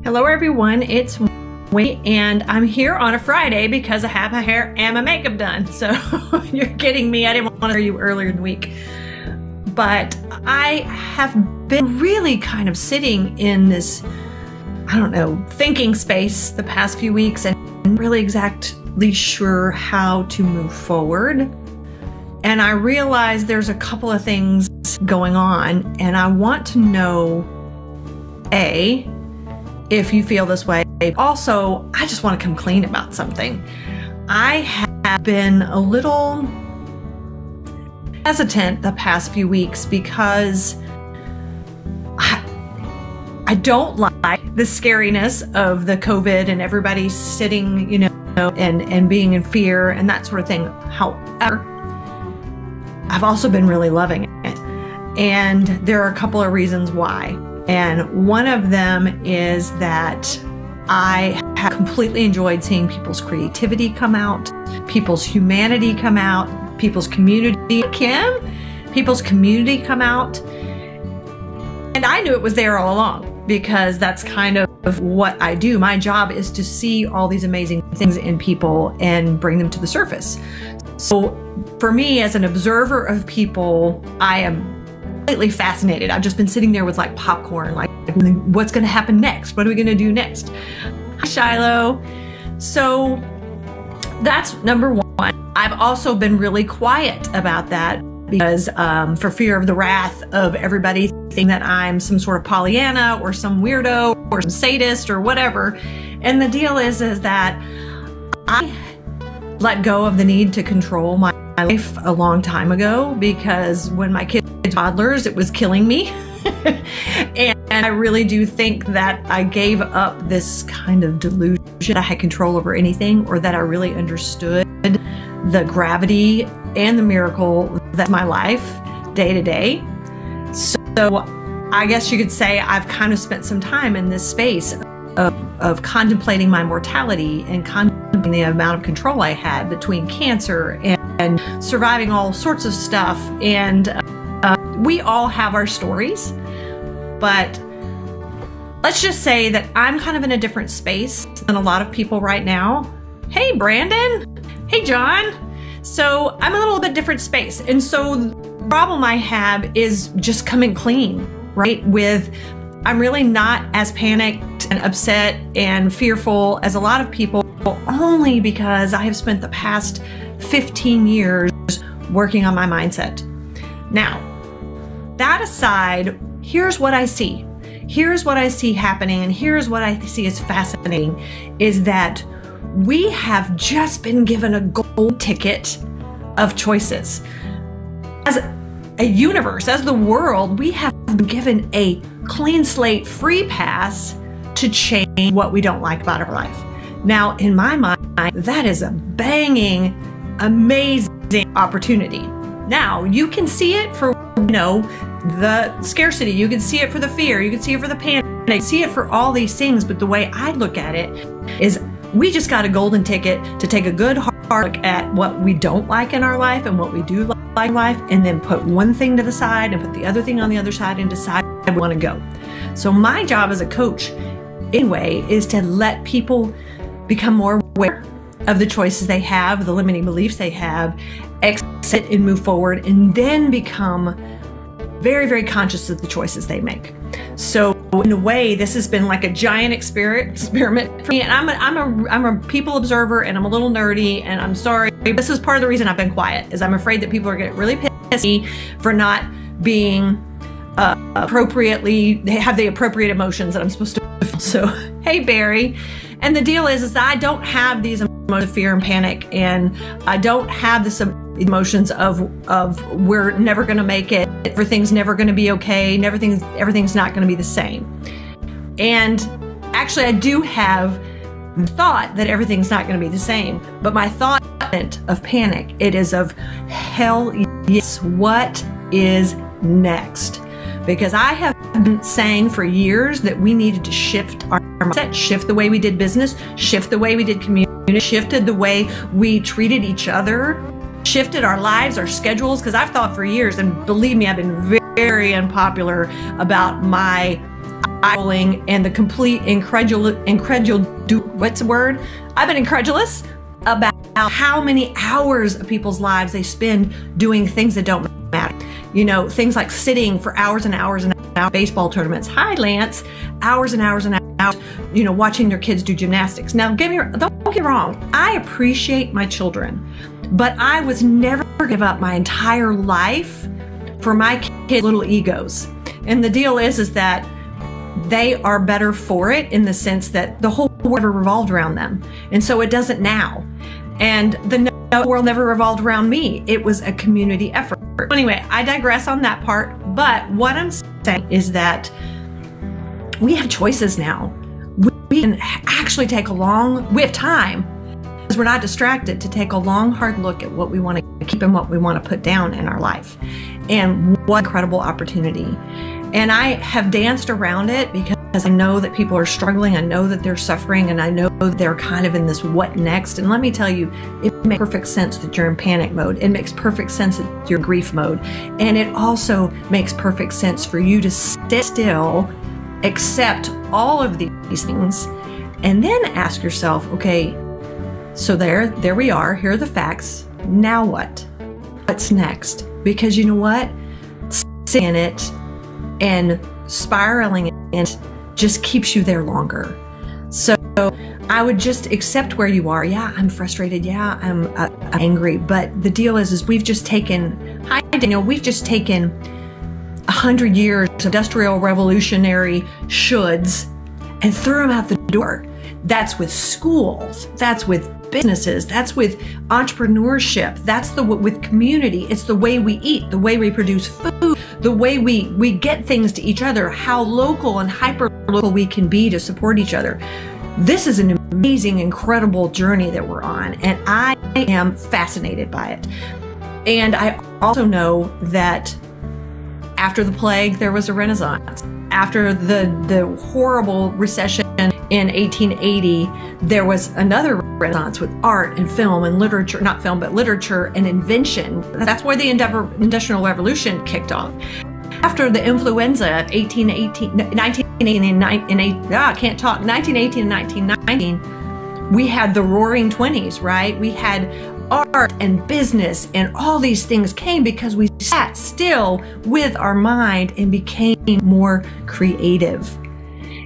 Hello everyone, it's Wendy and I'm here on a Friday because I have my hair and my makeup done. So you're kidding me, I didn't want to hear you earlier in the week. But I have been really kind of sitting in this, I don't know, thinking space the past few weeks and really exactly sure how to move forward. And I realized there's a couple of things going on and I want to know, A, if you feel this way. Also, I just want to come clean about something. I have been a little hesitant the past few weeks because I don't like the scariness of the COVID and everybody sitting, and being in fear and that sort of thing. However, I've also been really loving it. And there are a couple of reasons why. And one of them is that I have completely enjoyed seeing people's creativity come out, people's humanity come out, people's community, people's community come out. And I knew it was there all along because that's kind of what I do. My job is to see all these amazing things in people and bring them to the surface. So for me, as an observer of people, I am completely fascinated. I've just been sitting there with like popcorn, like what's going to happen next? What are we going to do next? Hi, Shiloh. So that's number one. I've also been really quiet about that because for fear of the wrath of everybody thinking that I'm some sort of Pollyanna or some weirdo or some sadist or whatever. And the deal is that I let go of the need to control my life a long time ago because when my kids were toddlers, it was killing me. And I really do think that I gave up this kind of delusion that I had control over anything or that I really understood the gravity and the miracle that my life day to day. So I guess you could say I've kind of spent some time in this space of contemplating my mortality and contemplating the amount of control I had between cancer and surviving all sorts of stuff. And we all have our stories, but let's just say that I'm kind of in a different space than a lot of people right now. Hey, Brandon. Hey, John. So I'm a little bit different space. And so the problem I have is just coming clean, right? I'm really not as panicked and upset and fearful as a lot of people, only because I have spent the past 15 years working on my mindset. Now, that aside, here's what I see. Here's what I see happening, and here's what I see as fascinating, is that we have just been given a gold ticket of choices. As a universe, as the world, we have been given a clean slate, free pass to change what we don't like about our life. Now, in my mind, that is a banging, amazing opportunity. Now, you can see it for, the scarcity. You can see it for the fear. You can see it for the panic. You can see it for all these things. But the way I look at it is we just got a golden ticket to take a good hard look at what we don't like in our life and what we do like in life, and then put one thing to the side and put the other thing on the other side and decide where we want to go. So my job as a coach, anyway, is to let people become more aware of the choices they have, the limiting beliefs they have, exit and move forward, and then become very, very conscious of the choices they make. So in a way, this has been like a giant experiment for me. And I'm a people observer, and I'm a little nerdy, and I'm sorry. This is part of the reason I've been quiet, is I'm afraid that people are getting really pissy for not being they have the appropriate emotions that I'm supposed to feel. So, hey, Barry. And the deal is that I don't have these emotions of fear and panic, and I don't have this emotions of we're never going to make it, everything's never going to be okay, everything's not going to be the same. And actually, I do have the thought that everything's not going to be the same, but my thought isn't of panic. It is of hell yes, what is next? Because I have been saying for years that we needed to shift our mindset, shift the way we did business, shift the way we did community, shifted the way we treated each other, shifted our lives, our schedules, because I've thought for years, and believe me, I've been very very unpopular about my eye-rolling and the complete what's the word? I've been incredulous about how many hours of people's lives they spend doing things that don't matter. You know, things like sitting for hours and hours and hours, baseball tournaments. Hi, Lance. Hours and hours and hours, you know, watching their kids do gymnastics. Now, don't get me wrong. I appreciate my children, but I was never going to give up my entire life for my kids' little egos. And the deal is that they are better for it in the sense that the whole world never revolved around them. And so it doesn't now. And the world never revolved around me. It was a community effort. Anyway, I digress on that part. But what I'm saying is that we have choices now. We can actually we have time, because we're not distracted, to take a long, hard look at what we want to keep and what we want to put down in our life. And what incredible opportunity. And I have danced around it because I know that people are struggling. I know that they're suffering, and I know that they're kind of in this what next. And let me tell you, it makes perfect sense that you're in panic mode. It makes perfect sense that you're in grief mode. And it also makes perfect sense for you to sit still, accept all of these things, and then ask yourself, okay, so there we are. Here are the facts. Now what? What's next? Because you know what? Sitting in it and spiraling in it just keeps you there longer. So I would just accept where you are. Yeah, I'm frustrated. Yeah, I'm angry. But the deal is we've just taken, hi Daniel, we've just taken 100 years of industrial revolutionary shoulds and threw them out the door. That's with schools. That's with businesses. That's with entrepreneurship. That's with community. It's the way we eat, the way we produce food, the way we get things to each other, how local and hyper local we can be to support each other. This is an amazing, incredible journey that we're on, and I am fascinated by it. And I also know that after the plague, there was a renaissance. After the horrible recession in 1880, there was another renaissance with art and film and literature, not film, but literature and invention. That's where the Industrial Revolution kicked off. After the influenza of 1918 and 1919, we had the Roaring 20s, right? We had art and business, and all these things came because we sat still with our mind and became more creative.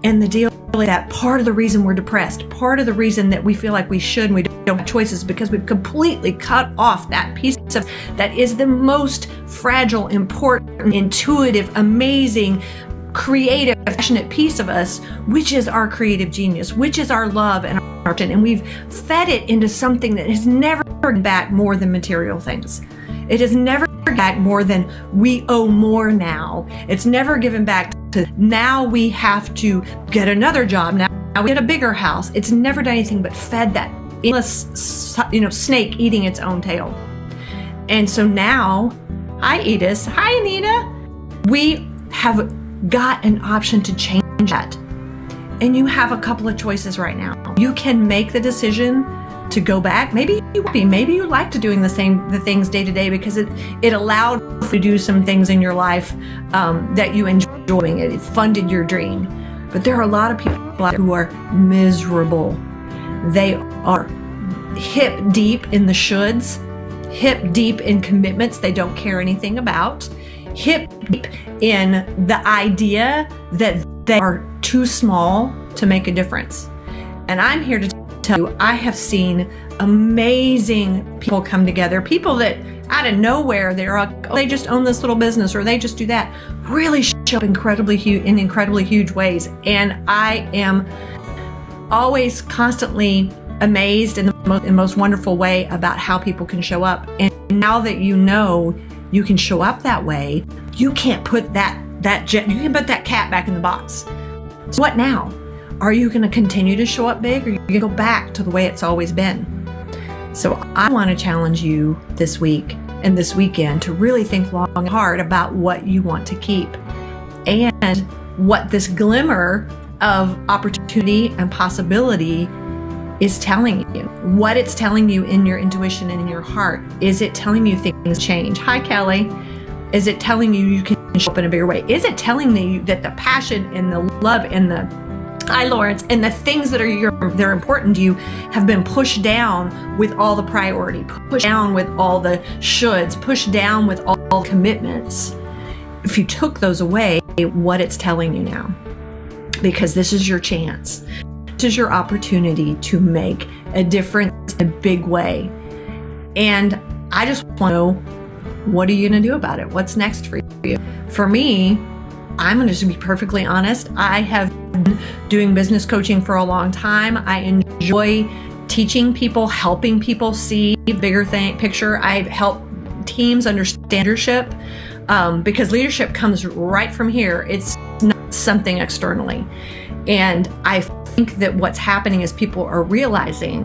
And the deal is that part of the reason we're depressed, part of the reason that we feel like we should and we don't have choices, because we've completely cut off that piece of that is the most fragile, important, intuitive, amazing, creative, passionate piece of us, which is our creative genius, which is our love and our art. And we've fed it into something that has never given back more than material things. It has never given back more than we owe more now. It's never given back to now we have to get another job. Now we get a bigger house. It's never done anything but fed that endless, snake eating its own tail. And so now, hi Edith, hi Anita, we have got an option to change that. And you have a couple of choices right now. You can make the decision to go back. Maybe you like to doing the things day to day because it allowed you to do some things in your life that you enjoy doing. It funded your dream. But there are a lot of people out there who are miserable. They are hip deep in the shoulds, hip deep in commitments they don't care anything about, hip deep in the idea that they are too small to make a difference. And I'm here to tell you, I have seen amazing people come together, people that out of nowhere, they just own this little business or they just do that, really show up in incredibly huge ways. And I am always constantly amazed in the most wonderful way about how people can show up. And now that you know you can show up that way, you can't put you can put that cat back in the box. So what now? Are you going to continue to show up big, or are you going to go back to the way it's always been? So I want to challenge you this week and this weekend to really think long and hard about what you want to keep and what this glimmer of opportunity and possibility is telling you, what it's telling you in your intuition and in your heart. Is it telling you things change? Hi, Kelly. Is it telling you you can show up in a bigger way? Is it telling you that the passion and the love and the Lawrence, and the things that they're important to you have been pushed down with all the priority, pushed down with all the shoulds, pushed down with all the commitments? If you took those away, what it's telling you now, because this is your chance. This is your opportunity to make a difference in a big way. And I just want to know, what are you going to do about it? What's next for you? For me, I'm going to just be perfectly honest. I have been doing business coaching for a long time. I enjoy teaching people, helping people see the bigger picture. I help teams understand leadership, because leadership comes right from here. It's not something externally. And I think that what's happening is people are realizing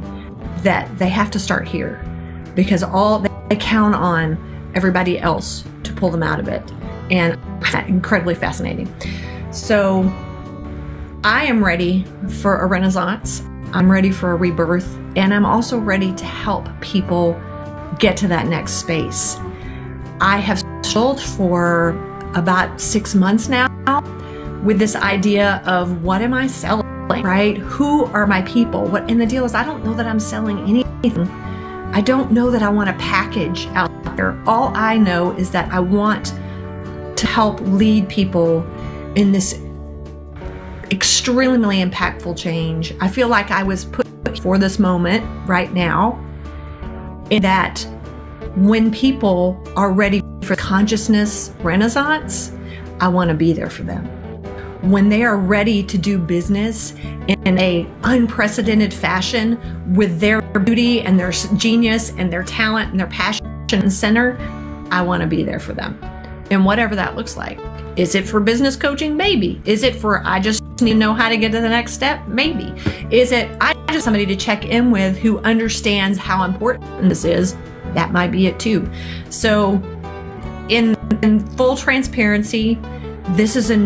that they have to start here, because they count on everybody else to pull them out of it. And that's incredibly fascinating. So I am ready for a renaissance. I'm ready for a rebirth. And I'm also ready to help people get to that next space. I have struggled for about 6 months now with this idea of, what am I selling, right? Who are my people? And the deal is, I don't know that I'm selling anything. I don't know that I want a package out there. All I know is that I want to help lead people in this extremely impactful change. I feel like I was put for this moment right now, in that when people are ready for consciousness renaissance, I want to be there for them. When they are ready to do business in a unprecedented fashion with their beauty and their genius and their talent and their passion center, I want to be there for them. And whatever that looks like. Is it for business coaching? Maybe. Is it for, I just need to know how to get to the next step? Maybe. Is it, I just somebody to check in with who understands how important this is? That might be it too. So in full transparency, this is a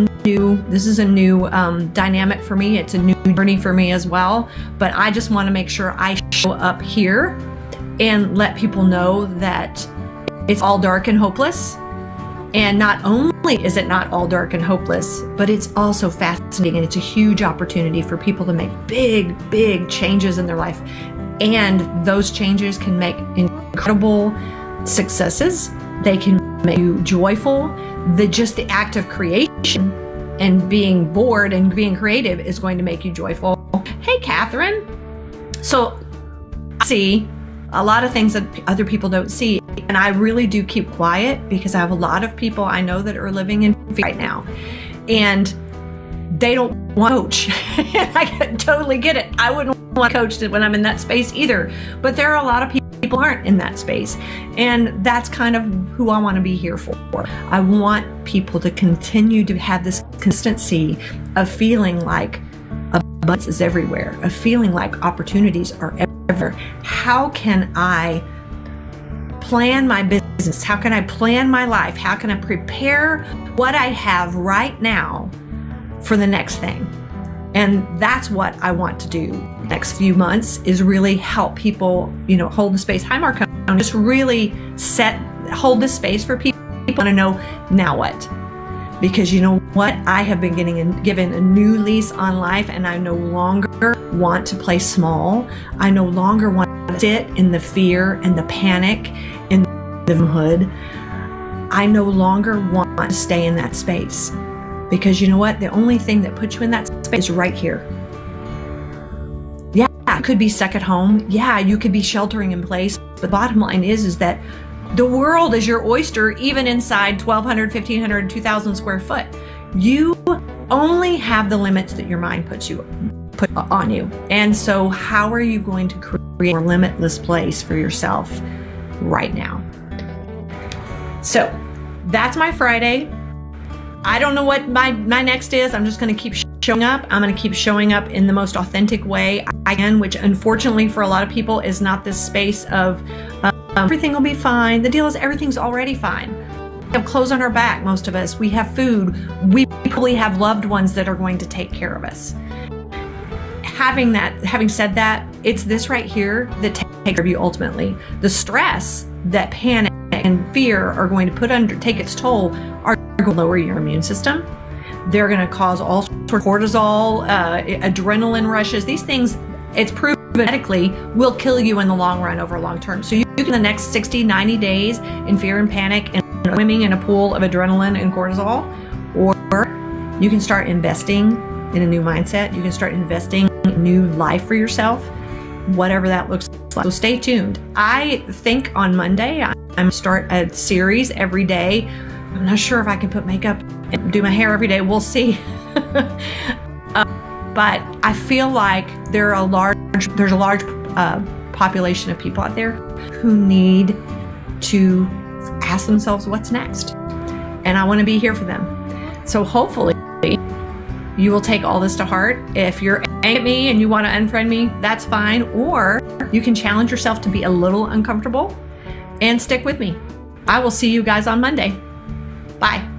new dynamic for me. It's a new journey for me as well. But I just want to make sure I show up here and let people know that it's all dark and hopeless. And not only is it not all dark and hopeless, but it's also fascinating, and it's a huge opportunity for people to make big, big changes in their life. And those changes can make incredible successes. They can make you joyful. Just the act of creation and being bored and being creative is going to make you joyful. Hey, Catherine. So I see a lot of things that other people don't see. And I really do keep quiet, because I have a lot of people I know that are living in fear right now, and they don't want to coach. I totally get it. I wouldn't want to coach when I'm in that space either. But there are a lot of people who aren't in that space. And that's kind of who I want to be here for. I want people to continue to have this consistency of feeling like abundance is everywhere, of feeling like opportunities are everywhere. How can I plan my business? How can I plan my life? How can I prepare what I have right now for the next thing? And that's what I want to do next few months, is really help people, hold the space. Hi, Mark. Just really hold the space for people. People want to know, now what? Because you know what? I have been given a new lease on life, and I no longer want to play small. I no longer want to sit in the fear and the panic and the victimhood. I no longer want to stay in that space, because you know what? The only thing that puts you in that space is right here. Yeah, you could be stuck at home. Yeah, you could be sheltering in place. But the bottom line is that the world is your oyster, even inside 1,200, 1,500, 2,000 square foot. You only have the limits that your mind put on you. And so how are you going to create a limitless place for yourself right now? So that's my Friday. I don't know what my next is. I'm just going to keep showing up. I'm going to keep showing up in the most authentic way I can, which unfortunately for a lot of people is not this space of everything will be fine. The deal is everything's already fine. We have clothes on our back, most of us. We have food. We probably have loved ones that are going to take care of us. Having said that, it's this right here that takes care of you ultimately. The stress that panic and fear are going to take its toll are going to lower your immune system. They're going to cause all sorts of cortisol, adrenaline rushes. These things, it's proven medically, will kill you in the long run over long term. So you can, the next 60, 90 days in fear and panic and swimming in a pool of adrenaline and cortisol, or you can start investing in a new mindset. You can start investing in new life for yourself, whatever that looks like. So stay tuned. I think on Monday, I'm going to start a series every day. I'm not sure if I can put makeup and do my hair every day. We'll see. But I feel like there's a large population of people out there who need to ask themselves what's next. And I want to be here for them. So hopefully you will take all this to heart. If you're angry at me and you want to unfriend me, that's fine. Or you can challenge yourself to be a little uncomfortable and stick with me. I will see you guys on Monday. Bye.